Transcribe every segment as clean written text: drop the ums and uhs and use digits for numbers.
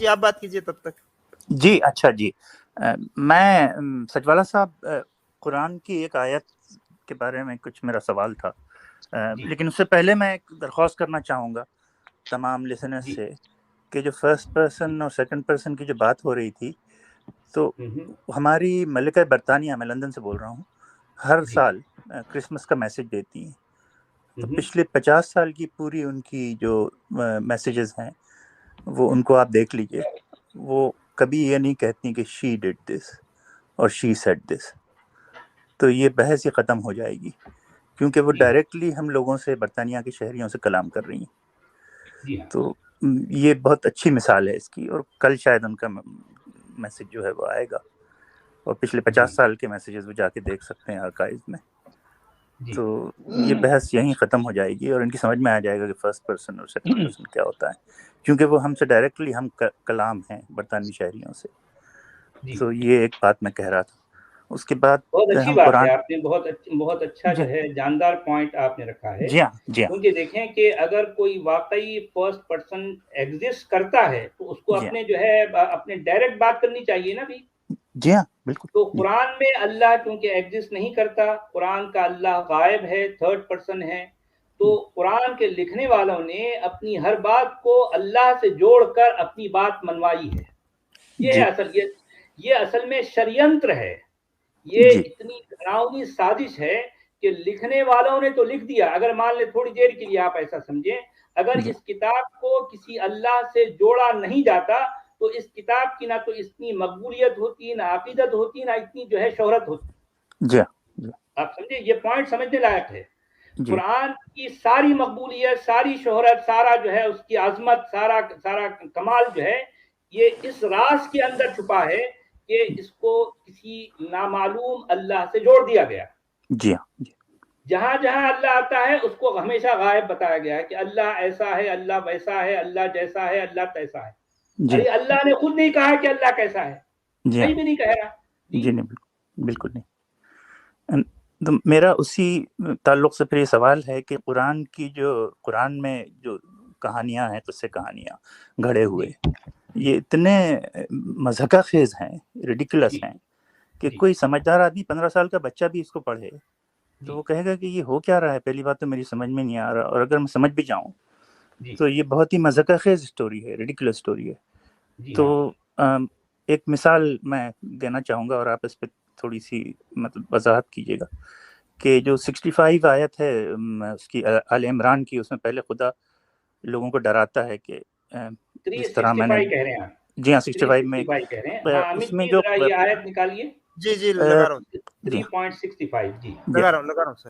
آپ بات کیجیے تب تک. جی اچھا جی، میں سچوالا صاحب قرآن کی ایک آیت کے بارے میں کچھ میرا سوال تھا، لیکن اس سے پہلے میں ایک درخواست کرنا چاہوں گا تمام لسنرز سے کہ جو فرسٹ پرسن اور سیکنڈ پرسن کی جو بات ہو رہی تھی، تو ہماری ملکہ برطانیہ، میں لندن سے بول رہا ہوں، ہر سال کرسمس کا میسج دیتی ہیں. تو پچھلے 50 سال کی پوری ان کی جو میسیجز ہیں وہ ان کو آپ دیکھ لیجئے، وہ کبھی یہ نہیں کہتی کہ شی ڈڈ دس اور شی سیڈ دس. تو یہ بحث ہی ختم ہو جائے گی، کیونکہ وہ ڈائریکٹلی ہم لوگوں سے، برطانیہ کے شہریوں سے کلام کر رہی ہیں. تو یہ بہت اچھی مثال ہے اس کی، اور کل شاید ان کا میسج جو ہے وہ آئے گا، اور پچھلے 50 سال کے میسیجز وہ جا کے دیکھ سکتے ہیں آرکائیو میں. تو یہ بحث یہیں ختم ہو جائے گی، اور ان کی سمجھ میں آ جائے گا کہ فرسٹ پرسن اور سیکنڈ پرسن کیا ہوتا ہے، کیونکہ وہ ہم سے ڈائریکٹلی ہم کلام ہیں برطانوی شہریوں سے. تو یہ ایک بات میں کہہ رہا تھا. اس کے بعد بہت اچھی ہم بات قرآن، ہے، آپ نے بہت اچھا جو ہے جاندار پوائنٹ آپ نے رکھا ہے. جی ہاں جی ہاں کیونکہ دیکھیں کہ اگر کوئی واقعی فرسٹ پرسن ایگزسٹ کرتا ہے تو اس کو جی اپنے جو ہے اپنے ڈائریکٹ بات کرنی چاہیے نا بھی. جی ہاں بالکل. تو قرآن میں اللہ کیونکہ ایگزسٹ نہیں کرتا، قرآن کا اللہ غائب ہے، تھرڈ پرسن ہے، تو قرآن کے لکھنے والوں نے اپنی ہر بات کو اللہ سے جوڑ کر اپنی بات منوائی ہے. یہ اصل میں شریعنتر ہے، یہ اتنی ڈراؤنی سازش ہے کہ لکھنے والوں نے تو لکھ دیا. اگر مان لیں تھوڑی دیر کے لیے آپ ایسا سمجھیں، اگر اس کتاب کو کسی اللہ سے جوڑا نہیں جاتا تو اس کتاب کی نہ تو اتنی مقبولیت ہوتی، نہ عقیدت ہوتی، نہ اتنی جو ہے شہرت ہوتی. جی آپ سمجھے، یہ پوائنٹ سمجھنے لائق ہے. قرآن کی ساری مقبولیت، ساری شہرت، سارا جو ہے اس کی عظمت، سارا کمال جو ہے یہ اس راز کے اندر چھپا ہے کہ اس کو کسی نامعلوم اللہ سے جوڑ دیا گیا. جی ہاں. جہاں جہاں اللہ آتا ہے اس کو ہمیشہ غائب بتایا گیا ہے کہ اللہ ایسا ہے، اللہ ویسا ہے، اللہ جیسا ہے، اللہ تیسا ہے. ارے اللہ نے خود نہیں کہا کہ اللہ کیسا ہے، کہیں بھی نہیں کہہ رہا. جی نہیں، بالکل نہیں. تو میرا اسی تعلق سے پھر یہ سوال ہے کہ قرآن میں جو کہانیاں ہیں، قصے کہانیاں گھڑے ہوئے، یہ اتنے مضحکہ خیز ہیں، ریڈیکولس ہیں، کہ کوئی سمجھدار آدمی 15 سال کا بچہ بھی اس کو پڑھے تو وہ کہے گا کہ یہ ہو کیا رہا ہے. پہلی بات تو میری سمجھ میں نہیں آ رہا، اور اگر میں سمجھ بھی جاؤں تو یہ بہت ہی مضحکہ خیز اسٹوری ہے، ریڈیکولس اسٹوری ہے. تو ایک مثال میں دینا چاہوں گا، اور آپ اس پہ تھوڑی سی مطلب وضاحت کیجیے گا، کہ جو 65 آیت ہے اس کی آل عمران کی، اس میں پہلے خدا لوگوں کو ڈراتا ہے کہ جس طرح میں نے، 365 کہہ رہے ہیں آپ؟ جی ہاں 65 میں 365 کہہ رہے ہیں. ہاں اس امت میں جی جو، ذرا یہ آیت نکالیے. جی لگا رہا ہوں. 3.65 جی لگا رہا ہوں سر.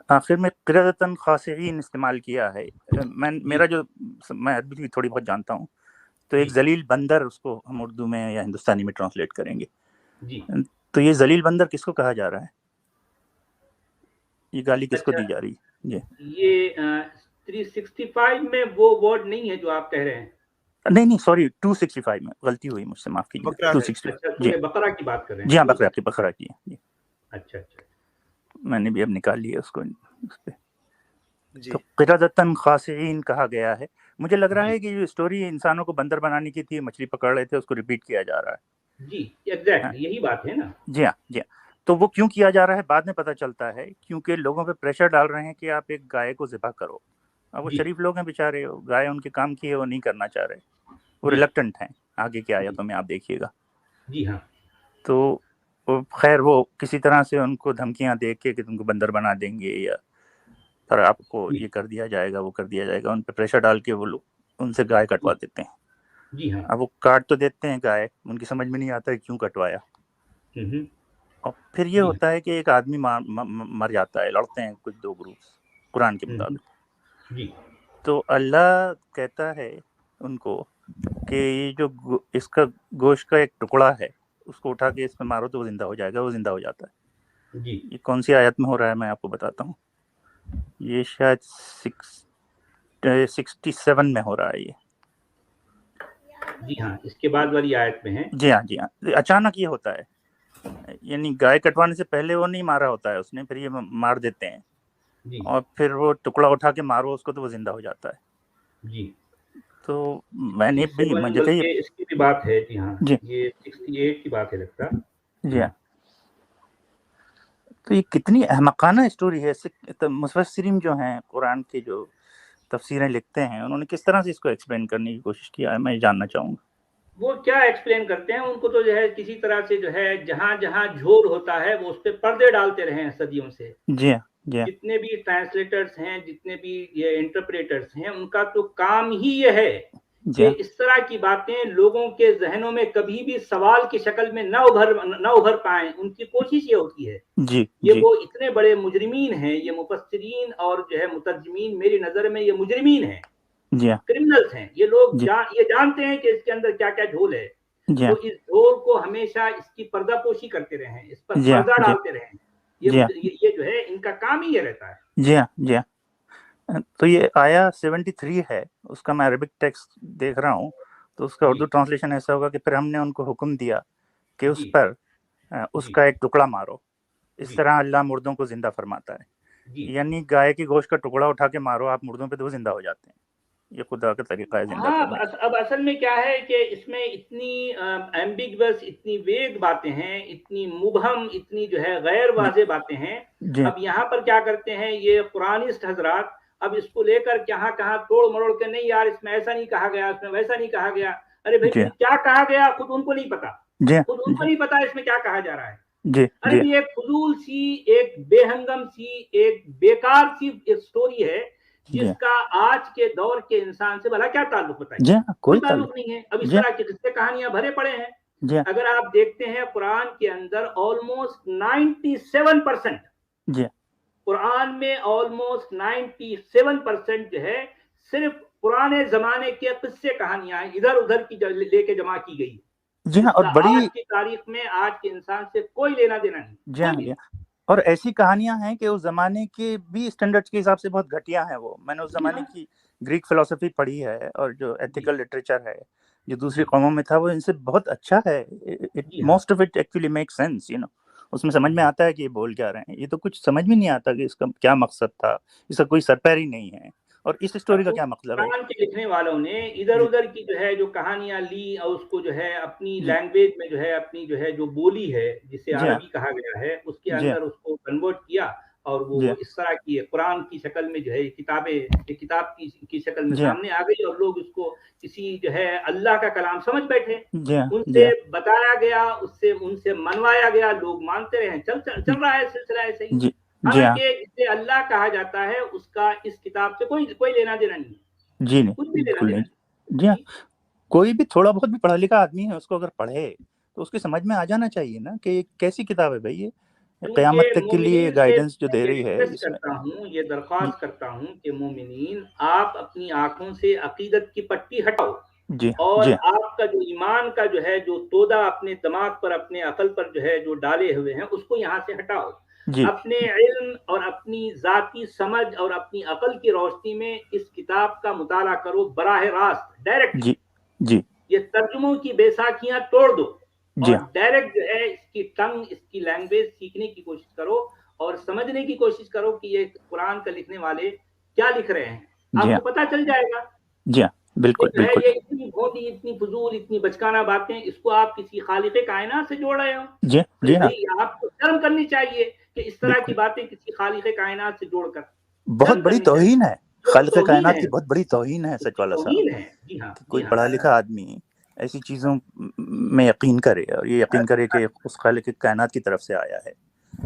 آخر میں قرأۃً خاشعین استعمال کیا ہے. میرا جو میں عربی تھوڑی بہت جانتا ہوں، تو ایک ذلیل بندر، اس کو ہم اردو میں یا ہندوستانی میں ٹرانسلیٹ کریں گے. تو یہ ذلیل بندر کس کو کہا جا رہا ہے؟ یہ گالی کس کو دی جا رہی ہے؟ جی یہ 365 میں وہ ورڈ نہیں ہے جو آپ کہہ رہے ہیں. نہیں سوری، 265 میں غلطی ہوئی مجھ سے، معاف کیجیے. 265. اچھا، سورہ بقرہ کی بات کر رہے ہیں. جی ہاں، بقرہ کی. اچھا میں نے بھی اب نکال لیا اس کو اس پہ. تو قرأۃً خاشعین کہا گیا ہے. مجھے لگ رہا ہے کہ یہ اسٹوری انسانوں کو بندر بنانے کی تھی، مچھلی پکڑ رہے تھے، اس کو ریپیٹ کیا جا رہا ہے. جی ایگزیکٹلی یہی بات ہے نا. جی ہاں. تو وہ کیوں کیا جا رہا ہے بعد میں پتہ چلتا ہے، کیونکہ لوگوں پہ پریشر ڈال رہے ہیں کہ آپ ایک گائے کو ذبح کرو. اب وہ شریف لوگ ہیں بیچارے، گائے ان کے کام کی ہے، وہ نہیں کرنا چاہ رہے، وہ ریلکٹنٹ ہیں. آگے کی آیتوں میں آپ دیکھیے گا. جی ہاں. تو خیر وہ کسی طرح سے ان کو دھمکیاں دے کے کہ تم کو بندر بنا دیں گے، یا پر آپ کو یہ کر دیا جائے گا، وہ کر دیا جائے گا، ان پہ پریشر ڈال کے وہ لوگ ان سے گائے کٹوا دیتے ہیں. جی ہاں. اب وہ کاٹ تو دیتے ہیں گائے، ان کی سمجھ میں نہیں آتا ہے کیوں کٹوایا. اور پھر یہ ہوتا ہے کہ ایک آدمی مر جاتا ہے، لڑتے ہیں کچھ دو گروپس قرآن کے مطابق. تو اللہ کہتا ہے ان کو کہ یہ جو اس کا گوشت کا ایک ٹکڑا ہے، اس کو اٹھا کے اس پہ مارو تو وہ زندہ ہو جائے گا. وہ زندہ ہو جاتا ہے. یہ کون سی آیت میں ہو رہا ہے میں آپ کو بتاتا ہوں. یہ شاید 67 میں ہو رہا ہے یہ. جی ہاں، اس کے بعد والی آیت میں ہے. جی ہاں. اچانک یہ ہوتا ہے، یعنی گائے کٹوانے سے پہلے وہ نہیں مارا ہوتا ہے اس نے، پھر یہ مار دیتے ہیں. جی اور پھر وہ ٹکڑا اٹھا کے مارو اس کو تو وہ زندہ ہو جاتا ہے. جی. تو میں نے بھی مجھے کہ بلکہ اس کی بھی بات ہے. جی ہاں, جی یہ 68 کی بات ہے لگتا. جی ہاں. تو یہ کتنی احمقانہ اسٹوری ہے. مفسرین جو ہیں قرآن کے جو تفسیریں لکھتے ہیں انہوں نے کس طرح سے اس کو ایکسپلین کرنے کی کوشش کیا ہے, میں یہ جاننا چاہوں گا. وہ کیا ایکسپلین کرتے ہیں, ان کو تو جو ہے کسی طرح سے جو ہے جہاں جہاں جھول ہوتا ہے وہ اس پہ پردے ڈالتے رہے ہیں صدیوں سے. جی ہاں جی ہاں جتنے بھی ٹرانسلیٹرز ہیں, جتنے بھی یہ انٹرپریٹرز ہیں, ان کا تو کام ہی یہ ہے جی کہ ہاں اس طرح کی باتیں لوگوں کے ذہنوں میں کبھی بھی سوال کی شکل میں نہ ابھر پائیں. ان کی کوشش یہ ہوتی ہے. جی یہ جی وہ اتنے بڑے مجرمین ہیں, یہ مفسرین اور جو ہے مترجمین, میری نظر میں یہ مجرمین ہیں, جی ہاں کرمنلز ہیں. یہ لوگ جی یہ جانتے ہیں کہ اس کے اندر کیا کیا جھول ہے, جی تو ہاں اس جھول کو ہمیشہ اس کی پردہ پوشی کرتے رہے ہیں, اس پر جی ہاں پردہ جی ڈالتے رہے ہیں. جی ہاں یہ جو ہے ان کا کام ہی یہ رہتا ہے. جی ہاں جی ہاں. تو یہ آیا 73 ہے, اس کا میں عربک ٹیکسٹ دیکھ رہا ہوں, تو اس کا اردو جی ٹرانسلیشن ایسا ہوگا کہ پھر ہم نے ان کو حکم دیا کہ اس جی پر اس جی کا ایک ٹکڑا مارو. اس جی طرح اللہ مردوں کو زندہ فرماتا ہے. جی. یعنی گائے کی گوشت کا ٹکڑا اٹھا کے مارو آپ مردوں پہ تو وہ زندہ ہو جاتے ہیں. یہ خدا کا طریقہ ہے زندہ ہاں, کرنے کا. اب اصل میں کیا ہے کہ اس میں اتنی ایمبیگوس, اتنی ویگ باتیں ہیں, اتنی مبہم, اتنی جو ہے غیر جی واضح باتیں ہیں. جی اب یہاں پر کیا کرتے ہیں یہ قرآنسٹ حضرات, اب اس کو لے کر کہاں کہاں توڑ مروڑ کے, نہیں یار اس میں ایسا نہیں کہا گیا, اس میں ویسا نہیں کہا گیا. ارے بھائی جی پھر کیا کہا گیا خود ان کو نہیں پتا, جی خود ان کو نہیں پتا اس میں کیا کہا جا رہا ہے. جی ارے جی بھی ایک فضول سی, ایک بے ہنگم سی, ایک بیکار سی ایک سٹوری ہے جی جس کا آج کے دور کے انسان سے بھلا کیا تعلق بتائیے. جی کوئی تعلق نہیں ہے. اب اس جی طرح کی قصے کہانیاں بھرے پڑے ہیں. جی اگر آپ دیکھتے ہیں قرآن کے اندر آلموسٹ 97%, جی قرآن میں آلموسٹ 97% جو ہے صرف پرانے زمانے کے قصے کہانیاں ہیں, ادھر ادھر کی لے کے جمع کی گئی. جی ہاں. اس اور کا بڑی آج کی تاریخ میں آج کے انسان سے کوئی لینا دینا نہیں. جی ہاں جی ہاں. اور ایسی کہانیاں ہیں کہ اس زمانے کے بھی اسٹینڈرڈ کے حساب سے بہت گھٹیا ہیں. وہ میں نے اس زمانے کی گریک فلسفی پڑھی ہے, اور جو ایتھیکل لٹریچر ہے جو دوسری قوموں میں تھا وہ ان سے بہت اچھا ہے. Most of it actually make sense, اس میں سمجھ میں آتا ہے کہ یہ بول کیا رہے ہیں. یہ تو کچھ سمجھ میں نہیں آتا کہ اس کا کیا مقصد تھا, اس کا کوئی سر پیر ہی نہیں ہے. اور اس اسٹوری کا کیا مطلب ہے. قرآن کے لکھنے والوں نے ادھر جی ادھر کی جو ہے جو کہانیاں لی اور اس کو جو ہے اپنی جی لینگویج میں جو ہے اپنی جو ہے جو بولی ہے جسے جی ہاں عربی کہا گیا ہے اس کے جی اندر اس کو کنورٹ کیا, اور جی وہ اس طرح کی قرآن کی شکل میں جو ہے کتاب کی شکل میں جی سامنے آ گئی, اور لوگ اس کو کسی جو ہے اللہ کا کلام سمجھ بیٹھے. جی ان جی سے بتایا گیا, ان سے منوایا گیا, لوگ مانتے رہے. چل رہا ہے سلسلہ ایسے ہی. جی جی ہاں حالانکہ جسے اللہ کہا جاتا ہے اس کا اس کتاب سے کوئی لینا دینا نہیں ہے, جی نہیں, کچھ بھی لینا بالکل دینا نہیں. نہیں. جی ہاں. کوئی بھی تھوڑا بہت بھی پڑھا لکھا آدمی ہے اس کو اگر پڑھے تو اس کی سمجھ میں آ جانا چاہیے نا کہ یہ کیسی کتاب ہے بھائی. یہ قیامت کیونکہ تک کے لیے مومنین سے گائیڈنس جو میں دے یہ رہی ہے ریکویسٹ اس میں. کرتا ہوں, یہ جی درخواست کرتا ہوں کہ مومنین آپ اپنی آنکھوں سے عقیدت کی پٹی ہٹاؤ, جی اور جی آپ کا جو ایمان کا جو ہے جو تودا اپنے دماغ پر اپنے عقل پر جو ہے جو ڈالے ہوئے ہیں اس کو یہاں سے ہٹاؤ. جی اپنے علم اور اپنی ذاتی سمجھ اور اپنی عقل کی روشنی میں اس کتاب کا مطالعہ کرو براہ راست, ڈائریکٹلی. جی جی یہ ترجموں کی بیساکھیاں توڑ دو, جی اور ڈائریکٹ جو ہے اس کی ٹنگ, اس کی لینگویج سیکھنے کی کوشش کرو, اور سمجھنے کی کوشش کرو کہ یہ قرآن کا لکھنے والے کیا لکھ رہے ہیں. جی آپ ہاں کو پتہ چل جائے گا. جی ہاں یہ بالکل جو ہے بالکل. یہ اتنی بھوٹی, اتنی فضول, اتنی بچکانہ باتیں, اس کو آپ کسی خالق کائنات سے جوڑ رہے ہو. جی ارے جی ہاں بھائی آپ کو شرم کرنی چاہیے کہ اس طرح کی بالکل. باتیں کسی خالق کائنات سے جوڑ کر, بہت شرم بڑی کرنی چاہیے. توہین ہے, تو خالق توہین کائنات ہے, کی بہت بڑی توہین ہے اس سچ کی والا صاحب. توہین ہے. جی ہاں کہ جی کوئی ہاں. پڑھا لکھا آدمی ایسی چیزوں میں یقین کرے, اور یہ یقین کرے کہ اس خالق کائنات کی طرف سے آیا ہے.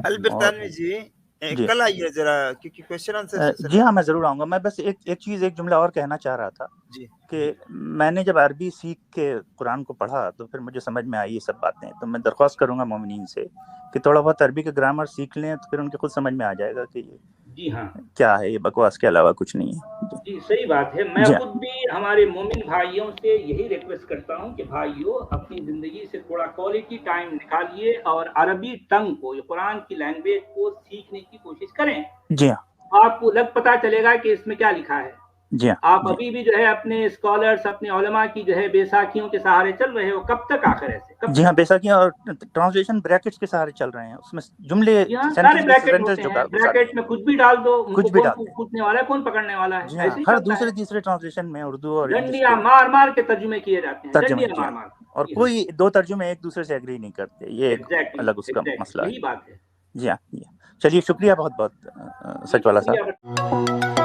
البرطانوی جی جی کل آئیے ذرا, کیونکہ کوشچن آنسر جی سلسلہ. ہاں میں ضرور آؤں گا. میں بس ایک چیز, ایک جملہ اور کہنا چاہ رہا تھا جی کہ میں نے جب عربی سیکھ کے قرآن کو پڑھا تو پھر مجھے سمجھ میں آئی یہ سب باتیں. تو میں درخواست کروں گا مومنین سے کہ تھوڑا بہت عربی کا گرامر سیکھ لیں, تو پھر ان کے خود سمجھ میں آ جائے گا کہ یہ جی ہاں کیا ہے, یہ بکواس کے علاوہ کچھ نہیں ہے. جی صحیح بات ہے. میں جی خود بھی ہمارے مومن بھائیوں سے یہی ریکویسٹ کرتا ہوں کہ بھائیوں اپنی زندگی سے تھوڑا کوالٹی ٹائم نکالیے اور عربی ٹنگ کو, یہ قرآن کی لینگویج کو سیکھنے کی کوشش کریں. جی ہاں آپ کو پتہ چلے گا کہ اس میں کیا لکھا ہے. جی ہاں آپ جی ابھی بھی جو ہے اپنے اسکالرس اپنے علماء کی جو ہے بیساکھیوں کے سہارے چل رہے ہو، کب تک آخر ایسے؟ کب جی ہاں بیساکھیاں اور ٹرانسلیشن بریکٹس کے سہارے چل رہے ہیں، اس میں جملے جی ہاں سارے سینٹنس بریکٹ سینٹنس ہوتے جو ہیں، گھسا بریکٹ دیے، میں کچھ بھی ڈال دو، ان کو کچھ بھی کون ڈال دیں۔ پوچھنے والا ہے، کون پکڑنے والا ہے، جی ہاں ایسے ہی ہر چلتا دوسرے ہے۔ تیسرے ٹرانسلیشن میں اردو اور انگلش ڈنڈیاں کے مار مار کے ترجمے کیے جاتے ہیں، ترجمے، ڈنڈیاں جی مار ہاں، مار کے۔ اور جی ہاں، کوئی دو ترجمے ایک دوسرے سے ایگری نہیں کرتے، یہ ایک ایگزیکٹلی الگ اس کا مسئلہ ایگزیکٹلی یہی ہے۔ بات ہے۔ جی ہاں جی ہاں، چلیے شکریہ بہت بہت جی سچ والا شکریہ۔ صاحب۔